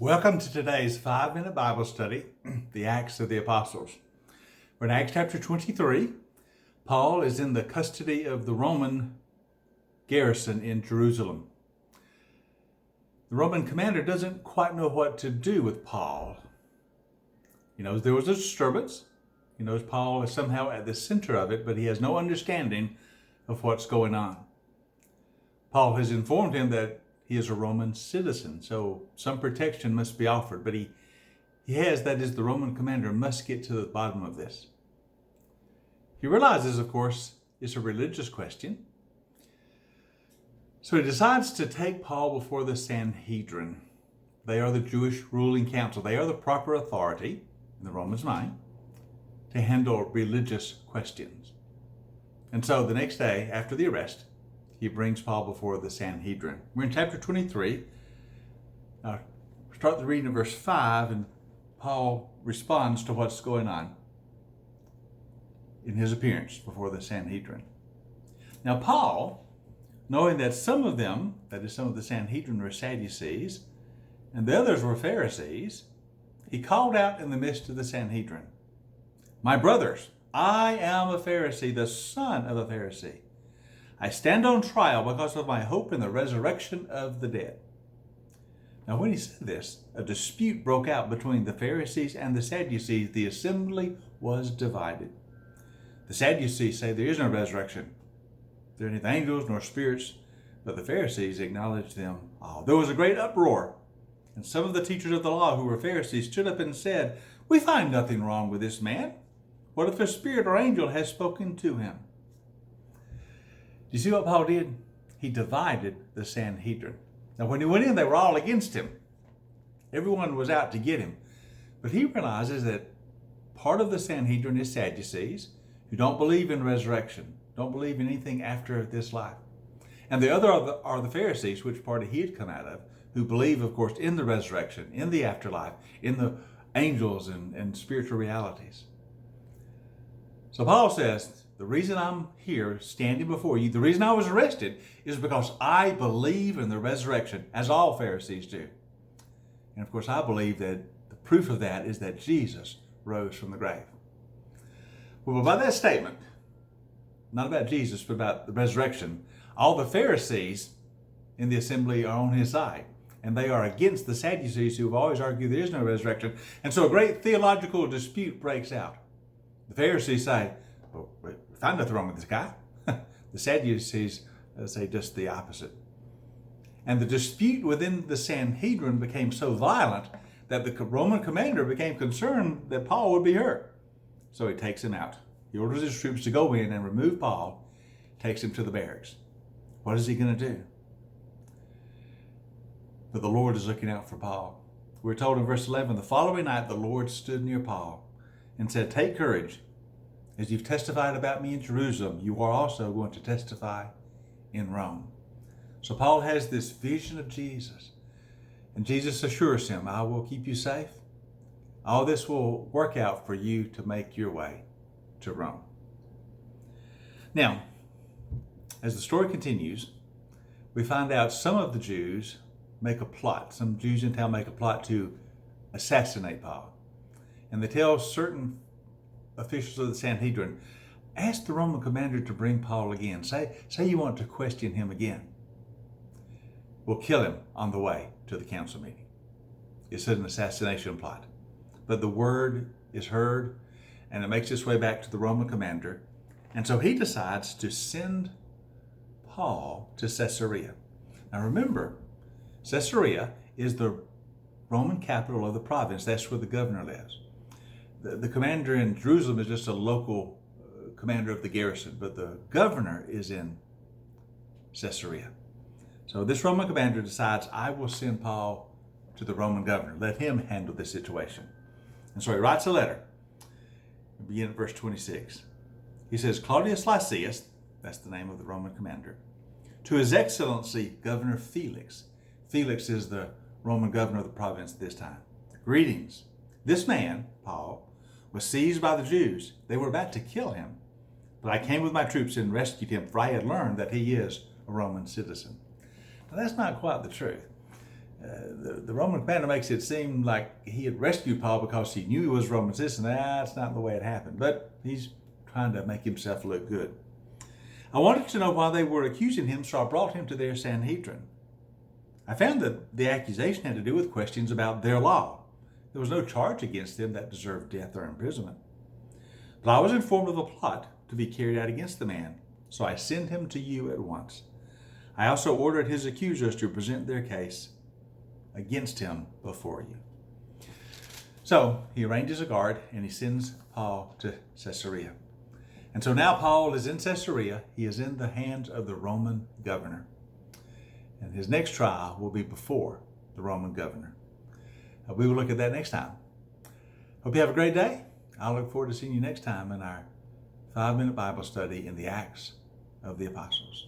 Welcome to today's 5-minute Bible study, the Acts of the Apostles. We're in Acts chapter 23. Paul is in the custody of the Roman garrison in Jerusalem. The Roman commander doesn't quite know what to do with Paul. He knows there was a disturbance. He knows Paul is somehow at the center of it, but he has no understanding of what's going on. Paul has informed him that he is a Roman citizen, so some protection must be offered. But the Roman commander must get to the bottom of this. He realizes, of course, it's a religious question. So he decides to take Paul before the Sanhedrin. They are the Jewish ruling council. They are the proper authority, in the Romans' mind, to handle religious questions. And so the next day, after the arrest, he brings Paul before the Sanhedrin. We're in chapter 23. Start the reading of verse 5, and Paul responds to what's going on in his appearance before the Sanhedrin. Now Paul, knowing that some of them, that is some of the Sanhedrin, were Sadducees, and the others were Pharisees, he called out in the midst of the Sanhedrin, "My brothers, I am a Pharisee, the son of a Pharisee. I stand on trial because of my hope in the resurrection of the dead." Now when he said this, a dispute broke out between the Pharisees and the Sadducees. The assembly was divided. The Sadducees say there is no resurrection. There are neither angels nor spirits, but the Pharisees acknowledge them all. There was a great uproar, and some of the teachers of the law who were Pharisees stood up and said, "We find nothing wrong with this man. What if a spirit or angel has spoken to him?" Do you see what Paul did? He divided the Sanhedrin. Now when he went in, they were all against him. Everyone was out to get him. But he realizes that part of the Sanhedrin is Sadducees, who don't believe in resurrection, don't believe in anything after this life. And the other are the Pharisees, which party he had come out of, who believe, of course, in the resurrection, in the afterlife, in the angels and spiritual realities. So Paul says, the reason I'm here standing before you, the reason I was arrested, is because I believe in the resurrection, as all Pharisees do. And of course, I believe that the proof of that is that Jesus rose from the grave. Well, by that statement, not about Jesus, but about the resurrection, all the Pharisees in the assembly are on his side. And they are against the Sadducees, who have always argued there is no resurrection. And so a great theological dispute breaks out. The Pharisees say, "Well, we found nothing wrong with this guy." The Sadducees say just the opposite. And the dispute within the Sanhedrin became so violent that the Roman commander became concerned that Paul would be hurt. So he takes him out. He orders his troops to go in and remove Paul, takes him to the barracks. What is he going to do? But the Lord is looking out for Paul. We're told in verse 11, the following night the Lord stood near Paul and said, "Take courage. As you've testified about me in Jerusalem, you are also going to testify in Rome." So Paul has this vision of Jesus, and Jesus assures him, "I will keep you safe. All this will work out for you to make your way to Rome." Now, as the story continues, we find out some of the Jews make a plot. Some Jews in town make a plot to assassinate Paul. And they tell certain officials of the Sanhedrin, "Ask the Roman commander to bring Paul again. Say you want to question him again. We'll kill him on the way to the council meeting." It's an assassination plot. But the word is heard, and it makes its way back to the Roman commander. And so he decides to send Paul to Caesarea. Now remember, Caesarea is the Roman capital of the province. That's where the governor lives. The commander in Jerusalem is just a local commander of the garrison, but the governor is in Caesarea. So this Roman commander decides, I will send Paul to the Roman governor. Let him handle this situation. And so he writes a letter. We begin at verse 26. He says, "Claudius Lysias," that's the name of the Roman commander, "to His Excellency Governor Felix." Felix is the Roman governor of the province at this time. "Greetings. This man, Paul, was seized by the Jews. They were about to kill him, but I came with my troops and rescued him, for I had learned that he is a Roman citizen." Now that's not quite the truth. The Roman commander makes it seem like he had rescued Paul because he knew he was a Roman citizen. That's not the way it happened, but he's trying to make himself look good. I wanted to know why they were accusing him, so I brought him to their Sanhedrin. I found that the accusation had to do with questions about their law. There was no charge against them that deserved death or imprisonment. But I was informed of a plot to be carried out against the man, so I send him to you at once. I also ordered his accusers to present their case against him before you. So he arranges a guard and he sends Paul to Caesarea. And so now Paul is in Caesarea. He is in the hands of the Roman governor. And his next trial will be before the Roman governor. We will look at that next time. Hope you have a great day. I look forward to seeing you next time in our 5-minute Bible study in the Acts of the Apostles.